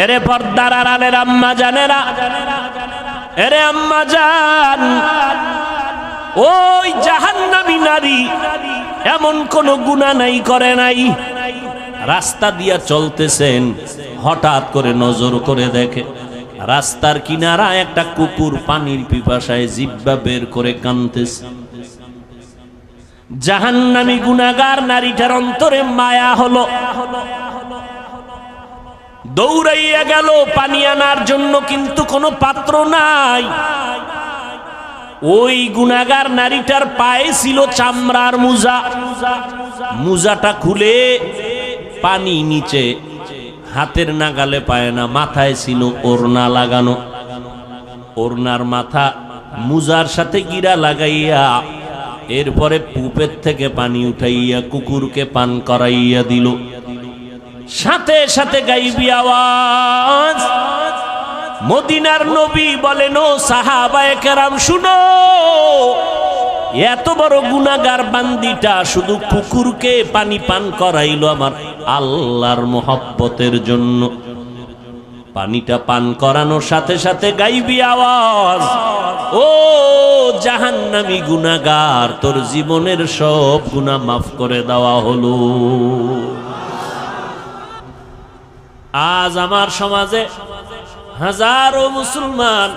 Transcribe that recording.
এরে পর্দার আড়ালের আম্মা জানেরা, এরে আম্মা জান, ওই জাহান্নামী নারী এমন কোন গুনাহ নাই করে নাই। রাস্তা দিয়া চলতেছেন, হঠাৎ করে নজর করে দেখে রাস্তার কিনারা একটা কুকুর পানির পিপাসায় জিহ্বা বের করে কাঁদতেছে। জাহান্নামী গুনাহগার নারীটার অন্তরে মায়া হলো, দৌড়াইয়া গেল পানি আনার জন্য, কিন্তু কোনো পাত্র নাই। ওই গুনাহগার নারীটার পায়ে ছিল চামড়ার মোজা, মোজাটা খুলে পানি নিচে হাতের নাগালে পায় না, মাথায় ছিল ওড়না লাগানো। ওড়নার মাথা মোজার সাথে গিরা লাগাইয়া এরপরে পুপের থেকে পানি উঠাইয়া কুকুরকে পান করাইয়া দিল। সাথে সাথে গাইবি আওয়াজ, মদিনার নবী বলেন, ও সাহাবায়ে কেরাম শুনো, এত বড় গুনাহগার বান্দিটা শুধু কুকুরকে পানি পান করাইলো আমার আল্লাহর মোহব্বতের জন্য। পানিটা পান করানোর সাথে সাথে গাইবি আওয়াজ, ও জাহান্নামী গুনাহগার, তোর জীবনের সব গুনাহ মাফ করে দেওয়া হলো। আজ আমার সমাজে হাজারো মুসলমান